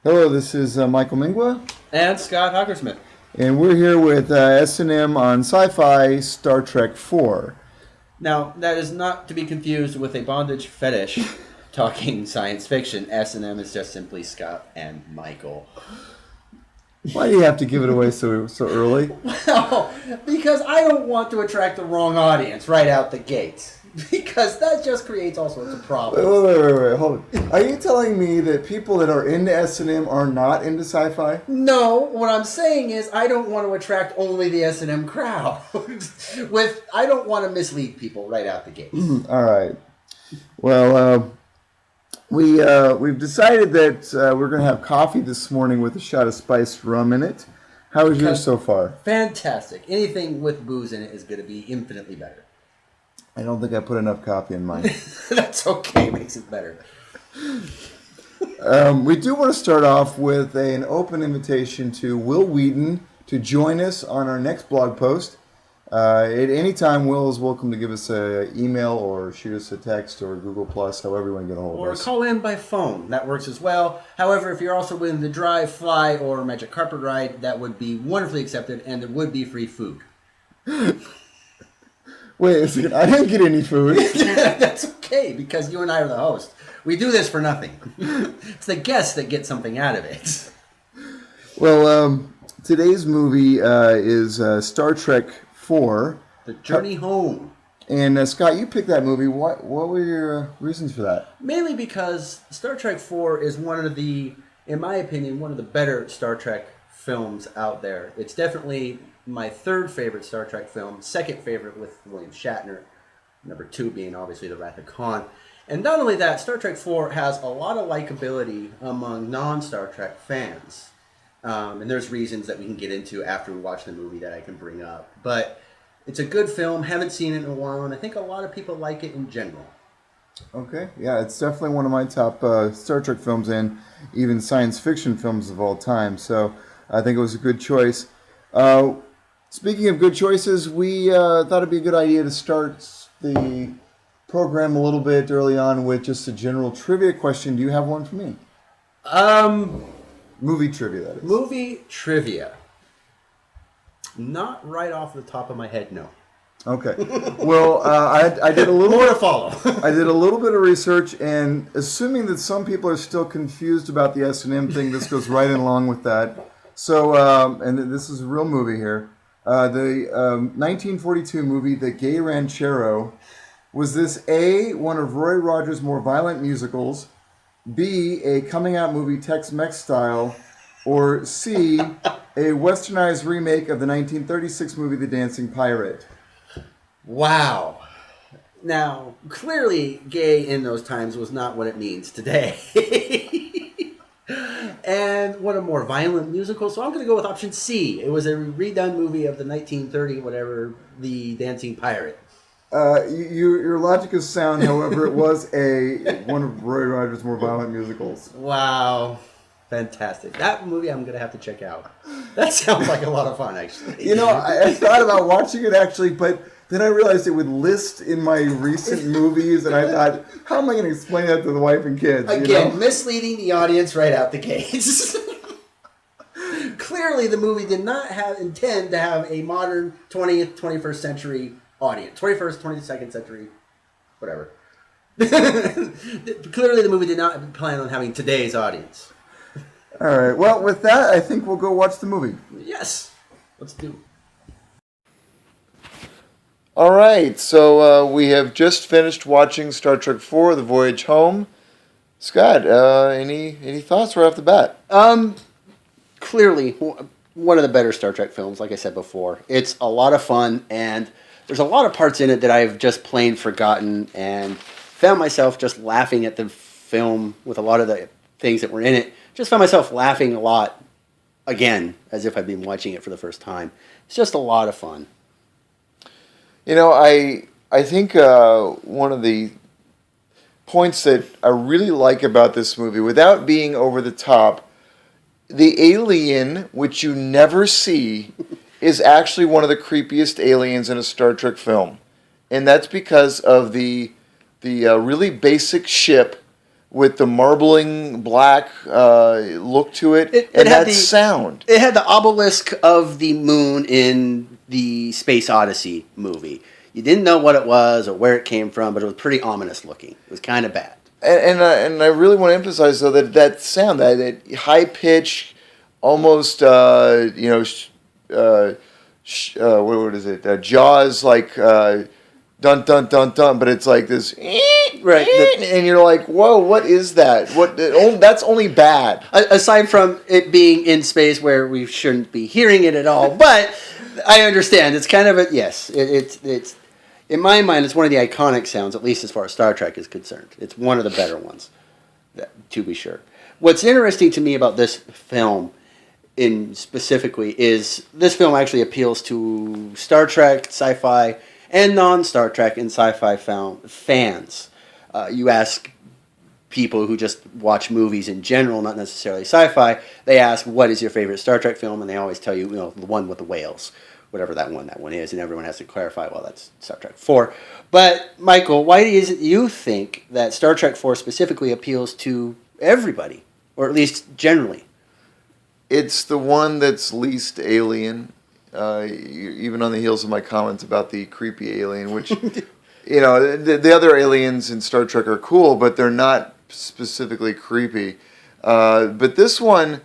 Hello, this is Michael Mingwa, And Scott Hockersmith. and we're here with S&M on SciFi Star Trek 4. Now, that is not to be confused with a bondage fetish talking science fiction. S&M is just simply Scott and Michael. Why do you have to give it away so early? Well, because I don't want to attract the wrong audience right out the gate. Because that just creates all sorts of problems. Wait, hold on. Are you telling me that people that are into S&M are not into sci-fi? No, what I'm saying is I don't want to attract only the S&M crowd. I don't want to mislead people right out the gate. All right. Well, we've decided that we're going to have coffee this morning with a shot of spiced rum in it. How is yours so far? Fantastic. Anything with booze in it is going to be infinitely better. I don't think I put enough coffee in mine. That's okay. Makes it better. We do want to start off with an open invitation to Will Wheaton to join us on our next blog post. At any time, Will is welcome to give us an email or shoot us a text or Google+, however you want to get a hold of us. Or call in by phone. That works as well. However, if you're also willing to drive, fly, or magic carpet ride, that would be wonderfully accepted, and there would be free food. Wait a second, I didn't get any food. That's okay, because you and I are the host. We do this for nothing. It's the guests that get something out of it. Well, today's movie is Star Trek 4. The Journey Home. And Scott, you picked that movie. What were your reasons for that? Mainly because Star Trek 4 is one of the, in my opinion, one of the better Star Trek films out there. It's definitely my third favorite Star Trek film, second favorite with William Shatner, number 2 being obviously The Wrath of Khan. And not only that, Star Trek 4 has a lot of likability among non-Star Trek fans. And there's reasons that we can get into after we watch the movie that I can bring up. But it's a good film, haven't seen it in a while, and I think a lot of people like it in general. Okay, yeah, it's definitely one of my top Star Trek films and even science fiction films of all time. So I think it was a good choice. Speaking of good choices, we thought it'd be a good idea to start the program a little bit early on with just a general trivia question. Do you have one for me? Movie trivia, that is. Movie trivia. Not right off the top of my head, no. Okay. Well, I did a little more to follow. I did a little bit of research, and assuming that some people are still confused about the S&M thing, this goes right in along with that. So, and this is a real movie here. The 1942 movie, The Gay Ranchero, was this A, one of Roy Rogers' more violent musicals, B, a coming-out movie Tex-Mex style, or C, a westernized remake of the 1936 movie The Dancing Pirate? Wow. Now, clearly gay in those times was not what it means today. And what a more violent musical. So I'm going to go with option C. It was a redone movie of the 1930 whatever, The Dancing Pirate. Your logic is sound. However, it was one of Roy Rogers' more violent musicals. Wow. Fantastic. That movie I'm going to have to check out. That sounds like a lot of fun, actually. You know, I thought about watching it, actually, but then I realized it would list in my recent movies, and I thought, how am I going to explain that to the wife and kids? Again, misleading the audience right out the gates. Clearly, the movie did not intend to have a modern 20th, 21st century audience. 21st, 22nd century, whatever. Clearly, the movie did not plan on having today's audience. All right. Well, with that, I think we'll go watch the movie. Yes. Let's do it. All right. So we have just finished watching Star Trek 4, The Voyage Home. Scott, any thoughts right off the bat? Clearly, one of the better Star Trek films, like I said before. It's a lot of fun, and there's a lot of parts in it that I've just plain forgotten, and found myself just laughing at the film with a lot of the things that were in it. Just found myself laughing a lot, again, as if I'd been watching it for the first time. It's just a lot of fun. You know, I think one of the points that I really like about this movie, without being over the top, the alien, which you never see, is actually one of the creepiest aliens in a Star Trek film. And that's because of the really basic ship with the marbling black look to it, and that sound. It had the obelisk of the moon in the Space Odyssey movie. You didn't know what it was or where it came from, but it was pretty ominous looking. It was kind of bad. And I really want to emphasize though that sound, that high pitch, almost what is it? Jaws like dun dun dun dun, but it's like this right, and you're like, whoa, what is that? That's only bad. Aside from it being in space where we shouldn't be hearing it at all, but I understand it's kind of it's. In my mind, it's one of the iconic sounds, at least as far as Star Trek is concerned. It's one of the better ones, to be sure. What's interesting to me about this film specifically is this film actually appeals to Star Trek, sci-fi, and non-Star Trek and sci-fi fans. You ask people who just watch movies in general, not necessarily sci-fi, they ask, what is your favorite Star Trek film? And they always tell you, the one with the whales. Whatever that one is, and everyone has to clarify, well, that's Star Trek 4. But, Michael, why is it you think that Star Trek 4 specifically appeals to everybody, or at least generally? It's the one that's least alien, even on the heels of my comments about the creepy alien, which, the other aliens in Star Trek are cool, but they're not specifically creepy. But this one,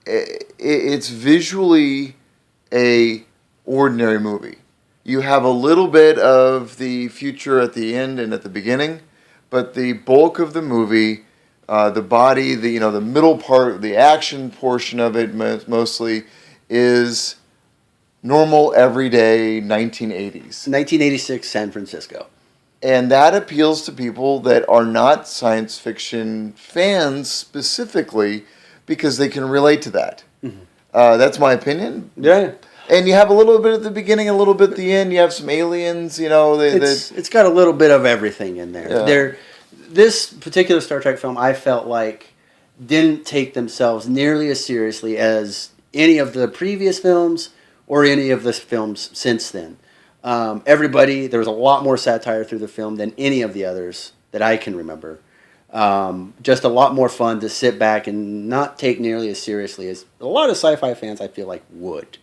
it's visually a ordinary movie. You have a little bit of the future at the end and at the beginning, but the bulk of the movie, the body, the middle part, the action portion of it mostly is normal, everyday 1980s. 1986 San Francisco. And that appeals to people that are not science fiction fans specifically because they can relate to that. Mm-hmm. That's my opinion. Yeah. And you have a little bit at the beginning, a little bit at the end. You have some aliens, It's got a little bit of everything in there. Yeah. This particular Star Trek film, I felt like, didn't take themselves nearly as seriously as any of the previous films or any of the films since then. There was a lot more satire through the film than any of the others that I can remember. Just a lot more fun to sit back and not take nearly as seriously as a lot of sci-fi fans, I feel like, would.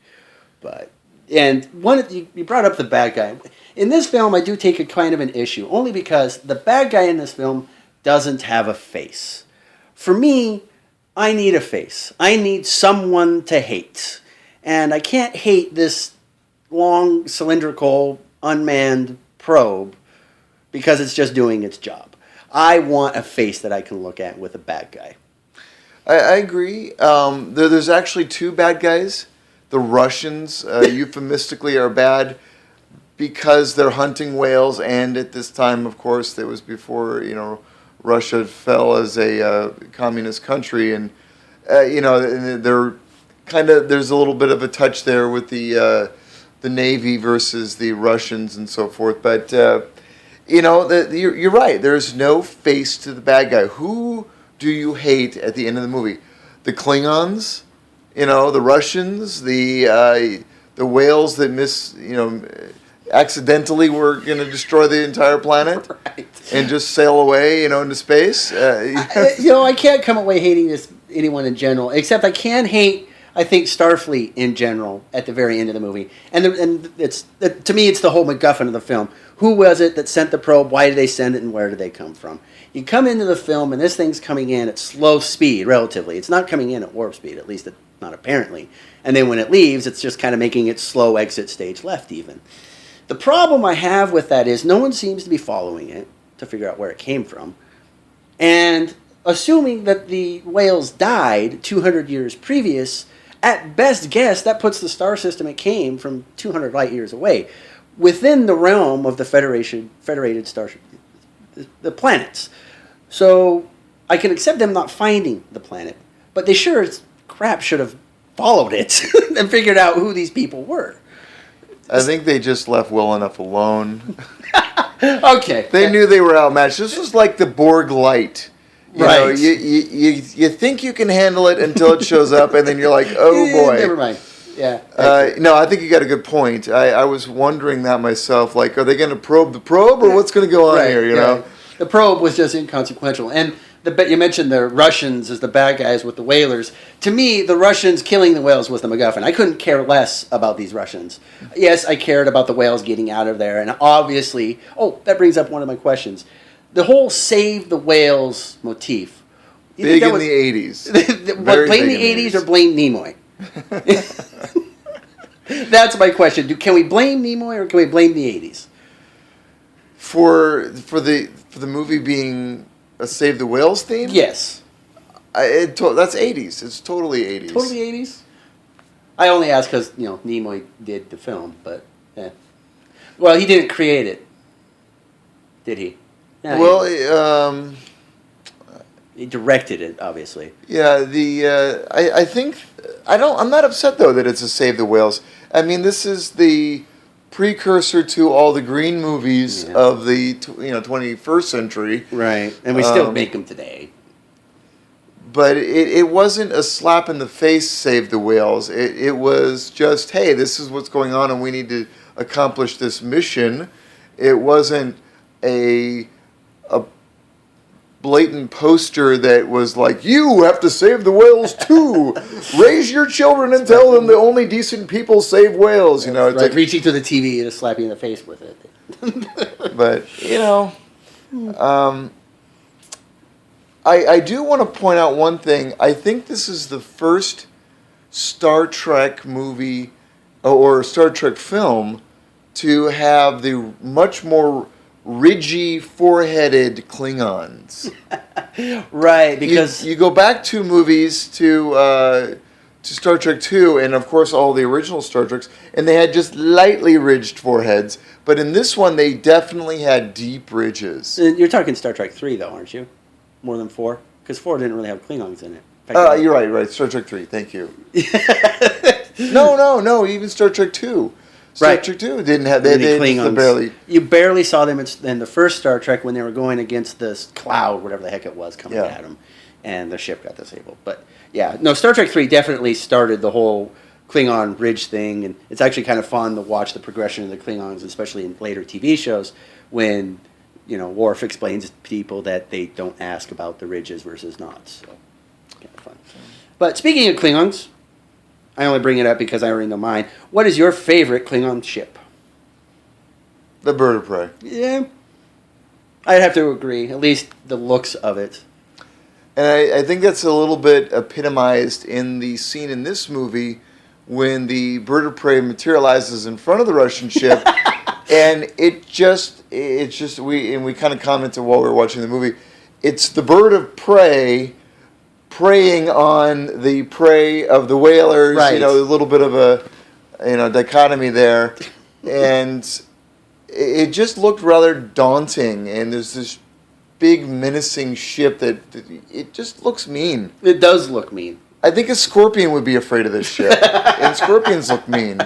You brought up the bad guy. In this film, I do take a kind of an issue, only because the bad guy in this film doesn't have a face. For me, I need a face. I need someone to hate. And I can't hate this long, cylindrical, unmanned probe because it's just doing its job. I want a face that I can look at with a bad guy. I agree. There's actually two bad guys. The Russians, euphemistically, are bad because they're hunting whales, and at this time, of course, it was before Russia fell as a communist country, and they're there's a little bit of a touch there with the Navy versus the Russians and so forth. But you're right. There's no face to the bad guy. Who do you hate at the end of the movie? The Klingons. The Russians, the whales that accidentally were going to destroy the entire planet, right, and just sail away, into space. I can't come away hating anyone in general, except I can hate, I think, Starfleet in general at the very end of the movie, and to me, it's the whole MacGuffin of the film. Who was it that sent the probe? Why did they send it, and where did they come from? You come into the film, and this thing's coming in at slow speed, relatively. It's not coming in at warp speed, at least not apparently. And then when it leaves, it's just kind of making its slow exit stage left even. The problem I have with that is no one seems to be following it to figure out where it came from. And assuming that the whales died 200 years previous, at best guess, that puts the star system it came from 200 light years away, within the realm of the federated starship, the planets. So I can accept them not finding the planet, but they sure as crap should have followed it and figured out who these people were. I think they just left well enough alone. Okay. They knew they were outmatched. This was like the Borg light. Right. You think you can handle it until it shows up, and then you're like, oh boy. Never mind. Yeah. No, I think you got a good point. I was wondering that myself. Like, are they going to probe the probe, or what's going to go on here? You know, the probe was just inconsequential. And You mentioned the Russians as the bad guys with the whalers. To me, the Russians killing the whales was the MacGuffin. I couldn't care less about these Russians. Yes, I cared about the whales getting out of there, and obviously, that brings up one of my questions. The whole save the whales motif. Big in the 80s. Blame the 80s or blame Nimoy? That's my question. Can we blame Nimoy or can we blame the 80s? For the movie being a Save the Whales theme? Yes. That's 80s. It's totally 80s. Totally 80s? I only ask because, Nimoy did the film, but, Well, he didn't create it. Did he? No, well, he directed it, obviously. Yeah, I think I'm not upset though that it's a Save the Whales. I mean, this is the precursor to all the green movies of the 21st century. Right, and we still make them today. But it wasn't a slap in the face Save the Whales. It was just, hey, this is what's going on and we need to accomplish this mission. It wasn't a blatant poster that was like, you have to save the whales too. Raise your children and tell them the only decent people save whales. It's right. Like reaching to the TV and just slapping in the face with it. But I do want to point out one thing. I think this is the first Star Trek movie or Star Trek film to have the much more ridgy, four-headed Klingons. Right, because you go back 2 movies to Star Trek 2, and of course all the original Star Treks, and they had just lightly ridged foreheads. But in this one, they definitely had deep ridges. You're talking Star Trek 3, though, aren't you? More than 4, because 4 didn't really have Klingons in it. You're right. Star Trek 3. Thank you. No. Even Star Trek 2. Star Trek 2 didn't have they Klingons. Barely. You barely saw them in the first Star Trek when they were going against this cloud, whatever the heck it was, coming at them, and the ship got disabled. But Star Trek 3 definitely started the whole Klingon ridge thing, and it's actually kind of fun to watch the progression of the Klingons, especially in later TV shows when Worf explains to people that they don't ask about the ridges versus not. So kind of fun. But speaking of Klingons. I only bring it up because I already know mine. What is your favorite Klingon ship? The Bird of Prey. Yeah. I'd have to agree. At least the looks of it. And I think that's a little bit epitomized in the scene in this movie when the Bird of Prey materializes in front of the Russian ship. And we kind of commented while we were watching the movie. It's the Bird of Prey preying on the prey of the whalers, right. A little bit of a dichotomy there. And it just looked rather daunting, and there's this big menacing ship that it just looks mean. It does look mean. I think a scorpion would be afraid of this ship, and scorpions look mean.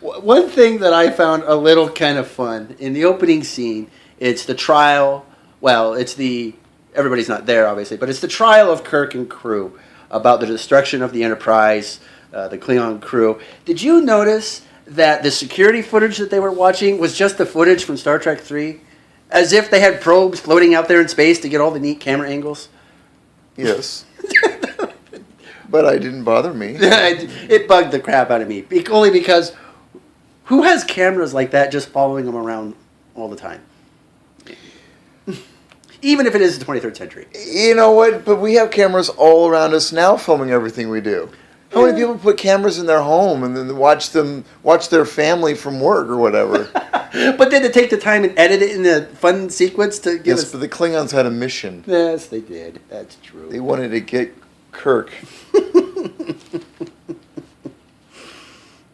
One thing that I found a little kind of fun, in the opening scene, it's the trial, everybody's not there, obviously, but it's the trial of Kirk and crew about the destruction of the Enterprise, the Klingon crew. Did you notice that the security footage that they were watching was just the footage from Star Trek 3? As if they had probes floating out there in space to get all the neat camera angles? Yes. But it didn't bother me. It bugged the crap out of me. Only because who has cameras like that just following them around all the time? Even if it is the 23rd century. You know what? But we have cameras all around us now filming everything we do. How many people put cameras in their home and then watch their family from work or whatever? But then to take the time and edit it in a fun sequence to give us... Yes, but the Klingons had a mission. Yes, they did. That's true. They wanted to get Kirk.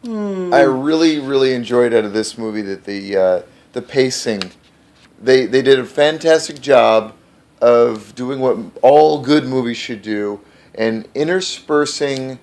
I really, really enjoyed out of this movie that the pacing... They did a fantastic job of doing what all good movies should do and interspersing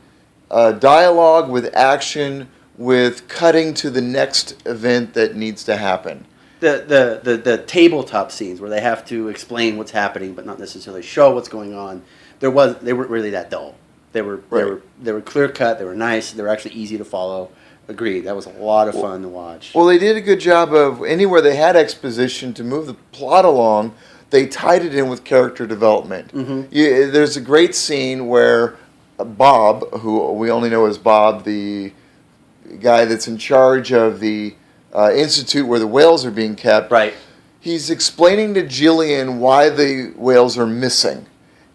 dialogue with action with cutting to the next event that needs to happen. The tabletop scenes where they have to explain what's happening but not necessarily show what's going on, they weren't really that dull. They were clear cut, they were nice, they were actually easy to follow. Agreed. That was a lot of fun to watch. Well, they did a good job of anywhere they had exposition to move the plot along, they tied it in with character development. There's a great scene where Bob, who we only know as Bob, the guy that's in charge of the institute where the whales are being kept, Right. he's explaining to Jillian why the whales are missing.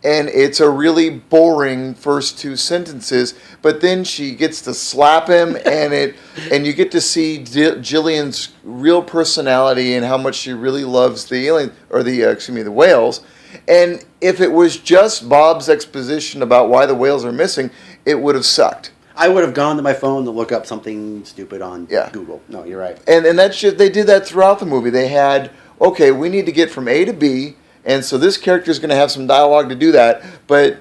And it's a really boring first two sentences, but then she gets to slap him, and you get to see Jillian's real personality and how much she really loves the alien or the whales. And if it was just Bob's exposition about why the whales are missing, it would have sucked. I would have gone to my phone to look up something stupid on Google. No, you're right. And that's just, they did that throughout the movie. They had, okay, we need to get from A to B. And so this character is going to have some dialogue to do that, but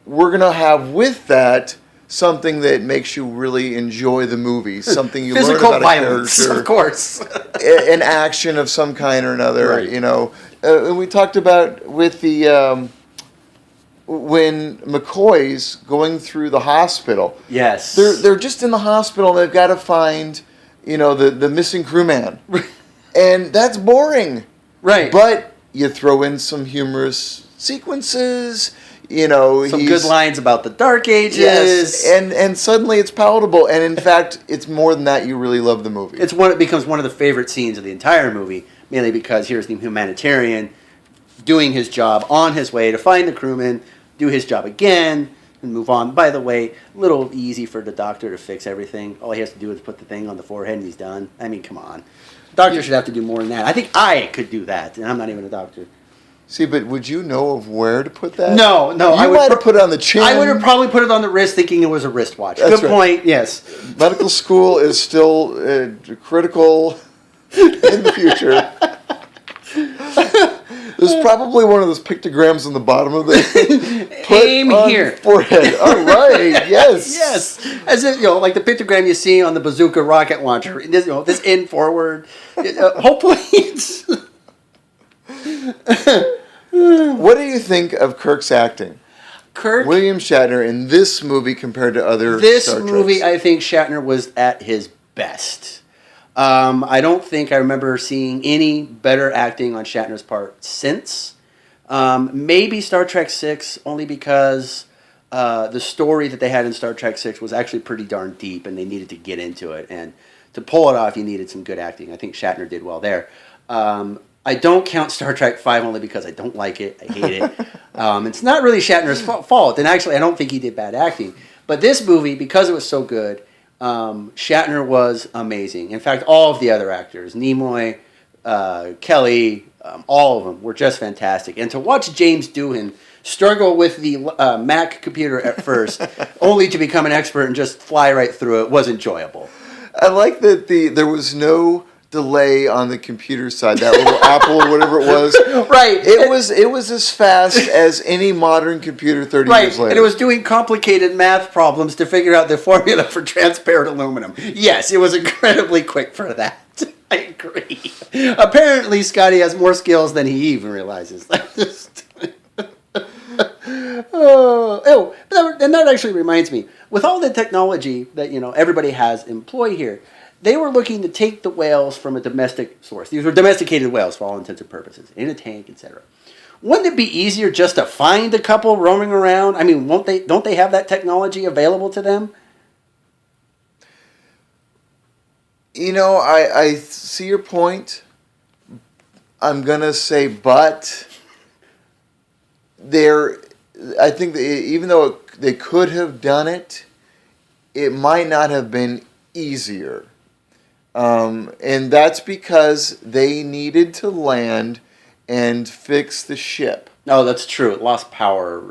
we're going to have with that something that makes you really enjoy the movie, something you learn about violence, a character, of course, an action of some kind or another. Right. You know, and we talked about with the when McCoy's going through the hospital. Yes, they're just in the hospital and they've got to find, the missing crewman, and that's boring. Right, but you throw in some humorous sequences, some good lines about the Dark Ages. Yes, and suddenly it's palatable. And in fact, it's more than that. You really love the movie. It becomes one of the favorite scenes of the entire movie, mainly because here's the humanitarian doing his job on his way to find the crewman, do his job again, and move on. By the way, a little easy for the doctor to fix everything. All he has to do is put the thing on the forehead and he's done. I mean, come on. Doctor should have to do more than that. I think I could do that, and I'm not even a doctor. See, but would you know of where to put that? No. I might have put it on the chin. I would have probably put it on the wrist thinking it was a wristwatch. That's Good point, yes. Medical school is still critical in the future. There's probably one of those pictograms on the bottom of the aim here. Forehead. All right. Yes. Yes. As if like the pictogram you see on the bazooka rocket launcher. This in forward. Hopefully it's. What do you think of Kirk's acting? William Shatner in this movie compared to other Star Treks? Movie, I think Shatner was at his best. I don't think I remember seeing any better acting on Shatner's part since. Maybe Star Trek VI, only because the story that they had in Star Trek VI was actually pretty darn deep, and they needed to get into it. And to pull it off, you needed some good acting. I think Shatner did well there. I don't count Star Trek V only because I don't like it. I hate it. It's not really Shatner's fault, and actually I don't think he did bad acting. But this movie, because it was so good, Shatner was amazing. In fact, all of the other actors, Nimoy, Kelly, all of them were just fantastic. And to watch James Doohan struggle with the Mac computer at first, only to become an expert and just fly right through it, was enjoyable. I like that there was no delay on the computer side, that little Apple or whatever it was. Right. It was as fast as any modern computer 30 years later. And it was doing complicated math problems to figure out the formula for transparent aluminum. Yes, it was incredibly quick for that. I agree. Apparently, Scotty has more skills than he even realizes. And that actually reminds me, with all the technology that everybody has employed here, they were looking to take the whales from a domestic source. These were domesticated whales for all intents and purposes, in a tank, etc. Wouldn't it be easier just to find a couple roaming around? I mean, don't they have that technology available to them? I see your point. I'm going to say, but I think that even though they could have done it, it might not have been easier. And that's because they needed to land and fix the ship. Oh, that's true. It lost power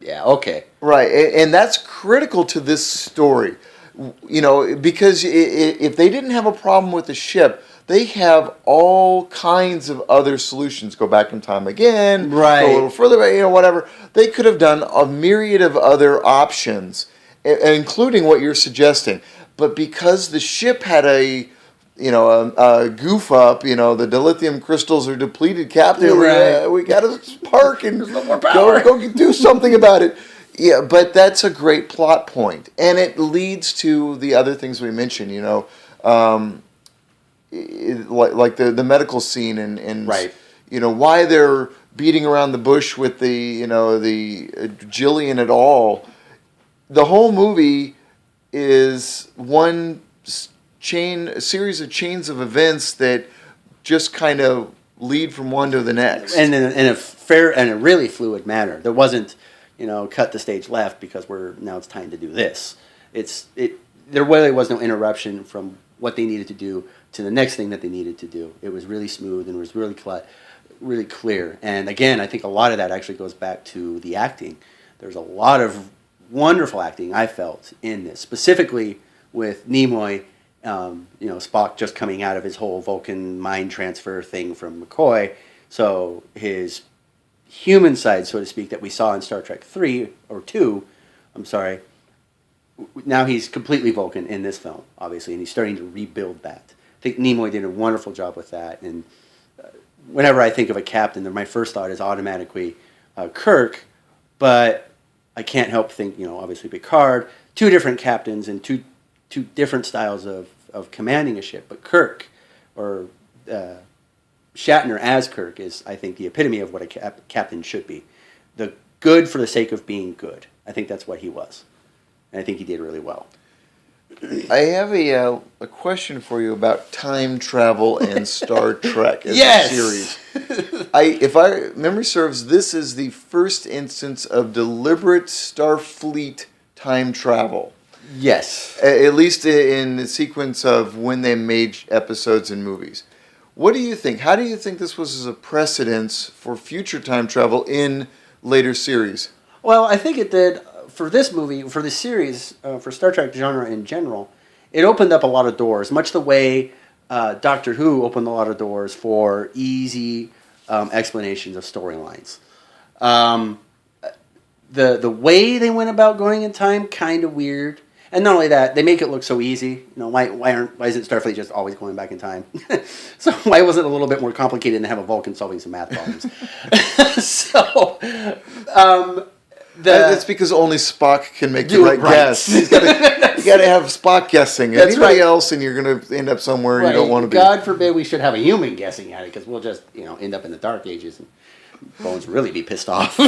okay. Right, and that's critical to this story. Because if they didn't have a problem with the ship, they have all kinds of other solutions. Go back in time again, right? Go a little further, whatever. They could have done a myriad of other options, including what you're suggesting. But because the ship had a goof up, the dilithium crystals are depleted, Captain. Right. We got to park and There's no more power. go do something about it. Yeah, but that's a great plot point, and it leads to the other things we mentioned. Like the medical scene and Right. why they're beating around the bush with the Jillian at all. The whole movie is a series of chains of events that just kind of lead from one to the next. And in a fair and a really fluid manner. There wasn't, cut the stage left because now it's time to do this. There really was no interruption from what they needed to do to the next thing that they needed to do. It was really smooth and it was really clear. And again, I think a lot of that actually goes back to the acting. There's a lot of wonderful acting I felt in this, specifically with Nimoy. Spock just coming out of his whole Vulcan mind transfer thing from McCoy, so his human side, so to speak, that we saw in Star Trek 3 or 2, I'm sorry, now he's completely Vulcan in this film, obviously, and he's starting to rebuild that. I think Nimoy did a wonderful job with that, and whenever I think of a captain, my first thought is automatically Kirk, but I can't help think, obviously Picard, two different captains and two different styles of commanding a ship, but Kirk, or Shatner as Kirk, is, I think, the epitome of what a captain should be. The good for the sake of being good. I think that's what he was. And I think he did really well. I have a question for you about time travel and Star Trek as Yes! a series. If memory serves, this is the first instance of deliberate Starfleet time travel. Yes. At least in the sequence of when they made episodes and movies. What do you think? How do you think this was as a precedence for future time travel in later series? Well, I think it did, for this movie, for this series, for Star Trek genre in general, it opened up a lot of doors, much the way Doctor Who opened a lot of doors for easy explanations of storylines. The way they went about going in time, kind of weird. And not only that, they make it look so easy. Why isn't Starfleet just always going back in time? So why wasn't it a little bit more complicated than have a Vulcan solving some math problems? That's because only Spock can make the right guess. You got to have Spock guessing. That's Anybody right. else, and you're going to end up somewhere you don't want to be. God forbid we should have a human guessing at it, because we'll just end up in the Dark Ages and Bones really be pissed off.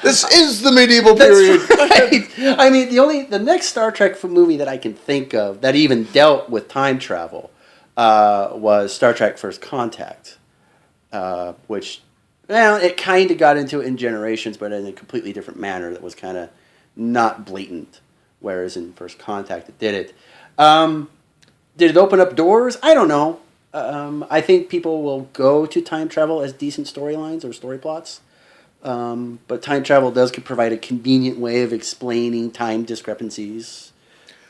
This is the medieval period. Right. I mean, the next Star Trek movie that I can think of that even dealt with time travel was Star Trek First Contact, which, it kind of got into it in Generations, but in a completely different manner that was kind of not blatant, whereas in First Contact it did it. Did it open up doors? I don't know. I think people will go to time travel as decent storylines or story plots. But time travel does provide a convenient way of explaining time discrepancies,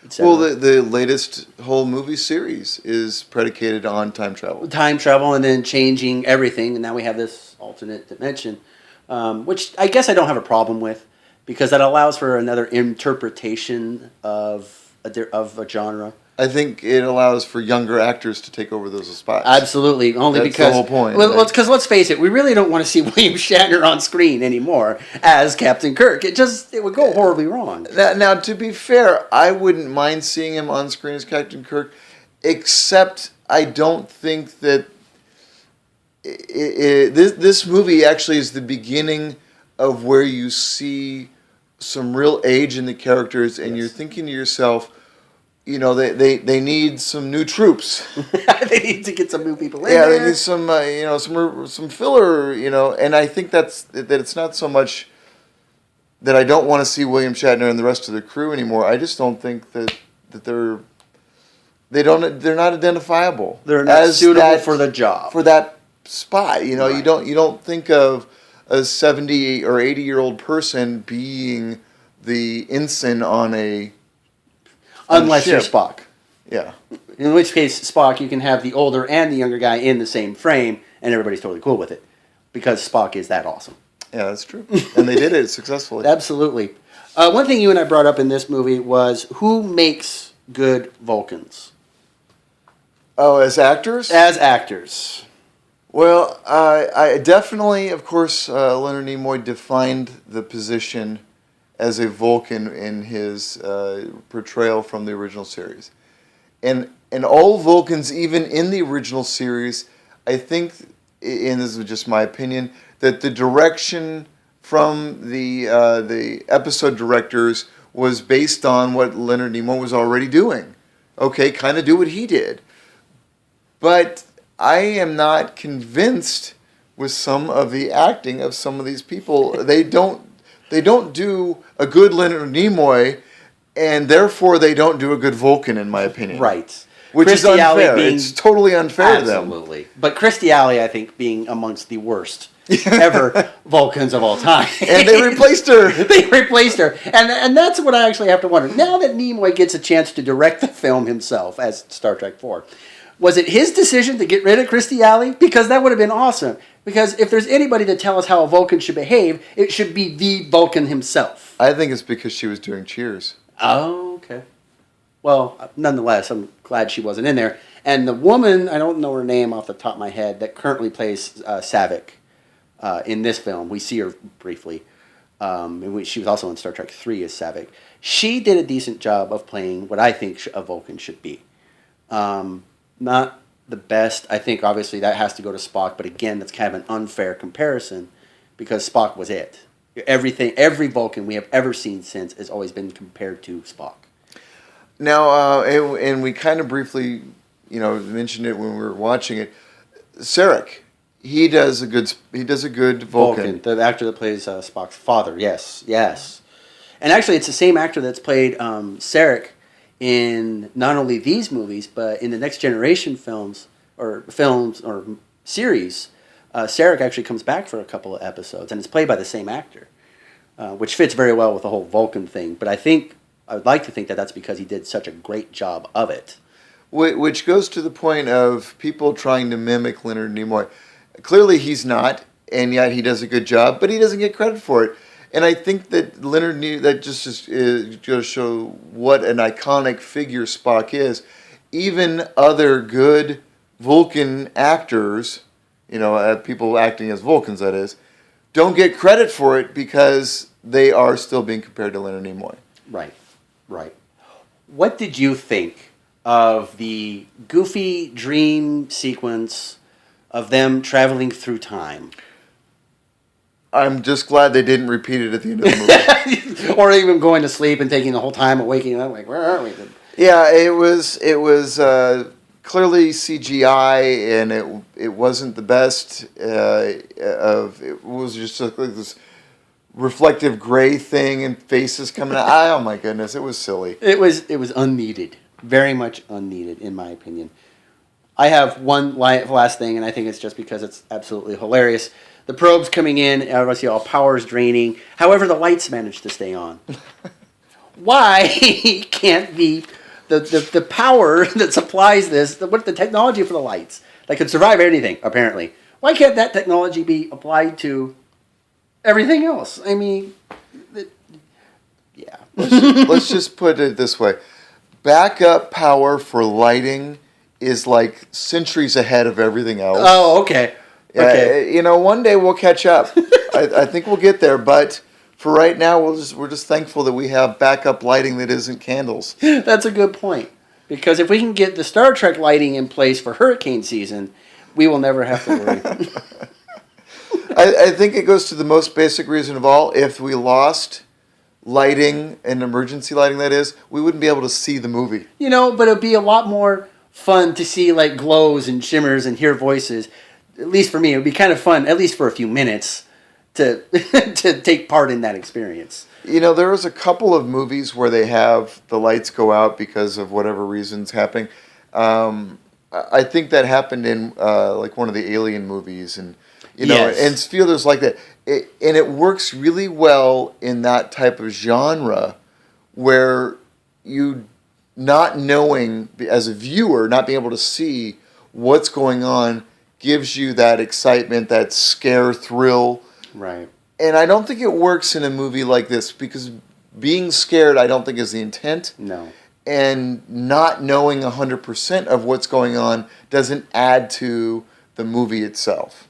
etc. Well, the latest whole movie series is predicated on time travel. Time travel and then changing everything, and now we have this alternate dimension, which I guess I don't have a problem with, because that allows for another interpretation of a genre. I think it allows for younger actors to take over those spots. Absolutely, That's because the whole point. Because let's face it, we really don't want to see William Shatner on screen anymore as Captain Kirk. It would go horribly wrong. Now, to be fair, I wouldn't mind seeing him on screen as Captain Kirk, except I don't think that this movie actually is the beginning of where you see some real age in the characters, and You're thinking to yourself, they need some new troops. They need to get some new people in there. there. They need some filler, and I think that it's not so much that I don't want to see William Shatner and the rest of the crew anymore. I just don't think that they're not identifiable. They're not suitable for the job. For that spot, Right. you don't think of a 70 or 80-year-old person being the ensign on a Unless you're ship. Spock. Yeah. In which case, Spock, you can have the older and the younger guy in the same frame, and everybody's totally cool with it. Because Spock is that awesome. Yeah, that's true. And they did it successfully. Absolutely. One thing you and I brought up in this movie was who makes good Vulcans? Oh, as actors? As actors. Well, I definitely, of course, Leonard Nimoy defined the position as a Vulcan in his portrayal from the original series. And all Vulcans, even in the original series, I think, and this is just my opinion, that the direction from the episode directors was based on what Leonard Nimoy was already doing. Okay, kind of do what he did. But I am not convinced with some of the acting of some of these people. They don't do a good Leonard Nimoy, and therefore they don't do a good Vulcan, in my opinion. Right. Which is Kirstie Alley unfair. It's totally unfair to them. Absolutely. But Kirstie Alley, I think, being amongst the worst ever Vulcans of all time. And they replaced her. They replaced her. And that's what I actually have to wonder. Now that Nimoy gets a chance to direct the film himself as Star Trek 4, was it his decision to get rid of Kirstie Alley? Because that would have been awesome. Because if there's anybody to tell us how a Vulcan should behave, it should be the Vulcan himself. I think it's because she was doing Cheers. Oh, okay. Well, nonetheless, I'm glad she wasn't in there. And the woman, I don't know her name off the top of my head, that currently plays Saavik in this film. We see her briefly. She was also in Star Trek 3 as Saavik. She did a decent job of playing what I think a Vulcan should be. Not the best. I think, obviously, that has to go to Spock. But again, that's kind of an unfair comparison because Spock was it. Every Vulcan we have ever seen since has always been compared to Spock. Now, and we kind of briefly, mentioned it when we were watching it. Sarek, he does a good Vulcan. The actor that plays Spock's father. Yes. And actually, it's the same actor that's played Sarek in not only these movies, but in the Next Generation films or series. Sarek actually comes back for a couple of episodes, and it's played by the same actor, which fits very well with the whole Vulcan thing. But I would like to think that that's because he did such a great job of it. Which goes to the point of people trying to mimic Leonard Nimoy. Clearly he's not, and yet he does a good job, but he doesn't get credit for it. And I think that that just is going to show what an iconic figure Spock is. Even other good Vulcan actors, people acting as Vulcans, that is, don't get credit for it because they are still being compared to Leonard Nimoy. Right. What did you think of the goofy dream sequence of them traveling through time? I'm just glad they didn't repeat it at the end of the movie. Or even going to sleep and taking the whole time and waking up like, where are we? Yeah, it was clearly CGI, and it wasn't the best. It was just like this reflective gray thing and faces coming out. Oh my goodness, it was silly. It was unneeded, very much unneeded, in my opinion. I have one last thing, and I think it's just because it's absolutely hilarious. The probe's coming in, obviously all power's draining. However, the lights manage to stay on. Why can't the power that supplies this, the technology for the lights, that could survive anything, apparently, why can't that technology be applied to everything else? I mean, yeah. Let's just put it this way. Backup power for lighting is like centuries ahead of everything else. Oh, okay. Okay. One day we'll catch up. I think we'll get there, but for right now, we're just thankful that we have backup lighting that isn't candles. That's a good point. Because if we can get the Star Trek lighting in place for hurricane season, we will never have to worry. I think it goes to the most basic reason of all. If we lost lighting, and emergency lighting that is, we wouldn't be able to see the movie. But it'd be a lot more fun to see like glows and shimmers and hear voices. At least for me, it would be kind of fun, at least for a few minutes, to to take part in that experience. There was a couple of movies where they have the lights go out because of whatever reason's happening. I think that happened in like one of the Alien movies, and Yes. and feel there's like that, and it works really well in that type of genre, where you not knowing as a viewer, not being able to see what's going on, gives you that excitement, that scare thrill. Right. And I don't think it works in a movie like this because being scared, I don't think is the intent. No. And not knowing 100% of what's going on doesn't add to the movie itself.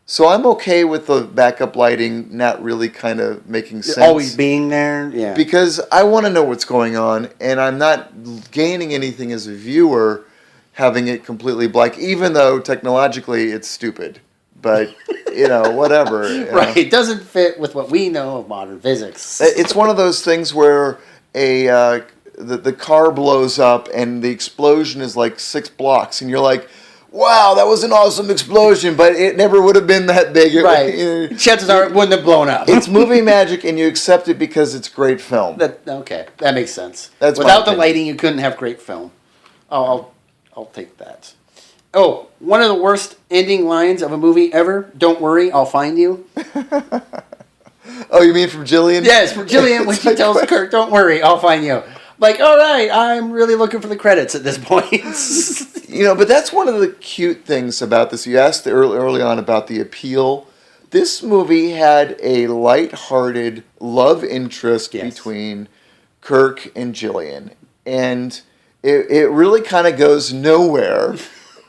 So I'm okay with the backup lighting not really kind of making sense. Always being there, yeah. Because I want to know what's going on, and I'm not gaining anything as a viewer having it completely black, even though technologically it's stupid. But, whatever. Right, it doesn't fit with what we know of modern physics. It's one of those things where the car blows up and the explosion is like 6 blocks, and you're like, wow, that was an awesome explosion, but it never would have been that big. Right. Chances are it wouldn't have blown up. It's movie magic, and you accept it because it's great film. Okay, that makes sense. That's Without my the opinion. lighting, you couldn't have great film. I'll take that. Oh, one of the worst ending lines of a movie ever. Don't worry, I'll find you. Oh, you mean from Jillian? Yes, from Jillian when she tells Kirk, "Don't worry, I'll find you." Like, all right, I'm really looking for the credits at this point. But that's one of the cute things about this. You asked early on about the appeal. This movie had a light-hearted love interest between Kirk and Jillian, and it really kind of goes nowhere.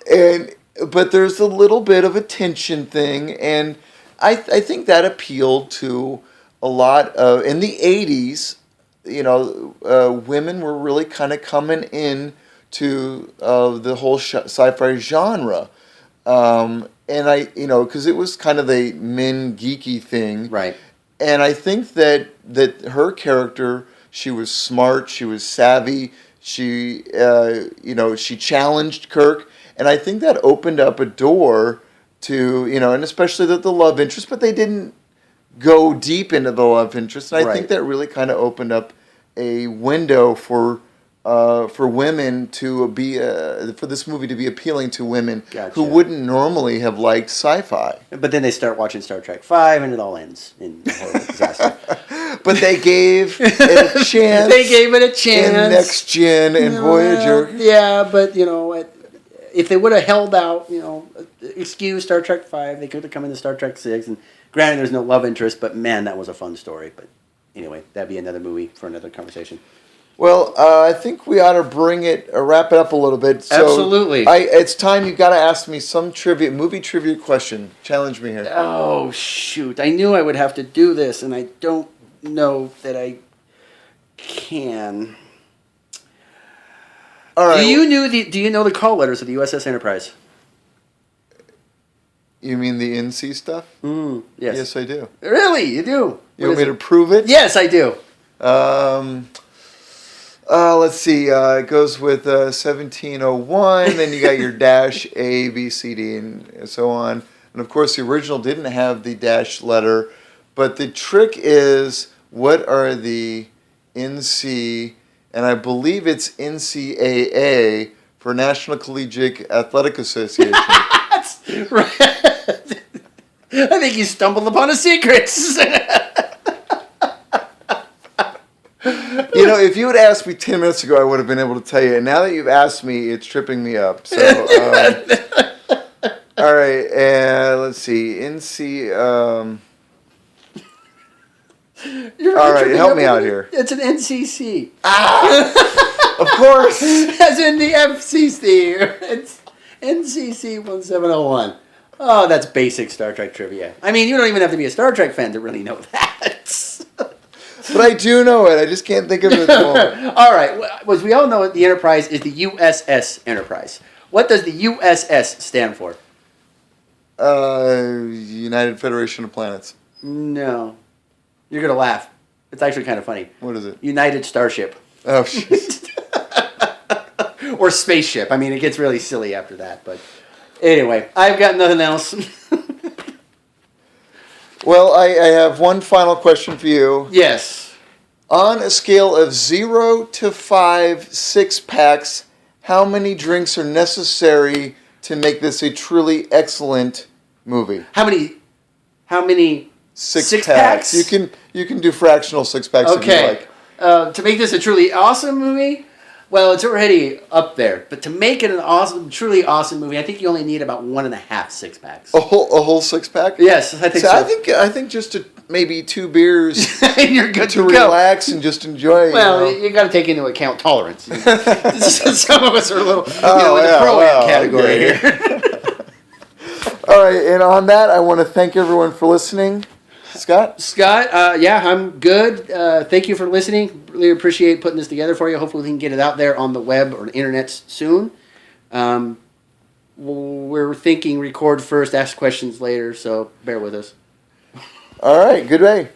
But there's a little bit of a tension thing, and I think that appealed to a lot of in the 80s. Women were really kind of coming in to the whole sci-fi genre, and because it was kind of a men geeky thing, Right. And I think that her character, she was smart, she was savvy, she challenged Kirk, and I think that opened up a door to and especially the love interest, but they didn't go deep into the love interest, and I think that really kind of opened up a window for women to be for this movie to be appealing to women who wouldn't normally have liked sci-fi. But then they start watching Star Trek V, and it all ends in a horrible disaster. But they gave it a chance. They gave it a chance. In Next Gen and Voyager. Yeah, but if they would have held out, excuse Star Trek V, they could have come into Star Trek VI. And granted, there's no love interest, but man, that was a fun story. But anyway, that'd be another movie for another conversation. Well, I think we ought to wrap it up a little bit. So Absolutely. It's time you got to ask me some movie trivia question. Challenge me here. Oh, shoot. I knew I would have to do this, and I don't know that I can. All right. Do you know the call letters of the USS Enterprise? You mean the NC stuff? Yes. Yes, I do. Really? You do? You want me to prove it? Yes, I do. Let's see. It goes with 1701. Then you got your dash A, B, C, D, and so on. And of course, the original didn't have the dash letter. But the trick is, what are the NC? And I believe it's NCAA for National Collegiate Athletic Association. That's right. I think you stumbled upon a secret. If you had asked me 10 minutes ago, I would have been able to tell you. And now that you've asked me, it's tripping me up. So, all right. Let's see. NC. All right. Help me out here. It's an NCC. Of course. As in the FCC. It's NCC 1701. Oh, that's basic Star Trek trivia. I mean, you don't even have to be a Star Trek fan to really know that. But I do know it. I just can't think of it at the moment. All right. As we all know, the Enterprise is the USS Enterprise. What does the USS stand for? United Federation of Planets. No. You're going to laugh. It's actually kind of funny. What is it? United Starship. Oh, shit. Or Spaceship. I mean, it gets really silly after that. But anyway, I've got nothing else. Well, I have one final question for you. Yes. On a scale of 0 to 5 6-packs, how many drinks are necessary to make this a truly excellent movie? How many Six packs? You can do fractional 6-packs if you Okay. like. To make this a truly awesome movie, well, it's already up there. But to make it an truly awesome movie, I think you only need about 1.5 6-packs. A whole 6-pack? Yes, I think so. I think just maybe 2 beers and you're good to to go. relax and just enjoy. Well, you got to take into account tolerance. Some of us are a little, in the yeah, pro-am well, category okay. here. All right, and on that, I want to thank everyone for listening. Scott? Scott, yeah, I'm good. Thank you for listening. Really appreciate putting this together for you. Hopefully we can get it out there on the web or the internet soon. We're thinking record first, ask questions later, so bear with us. All right, good day.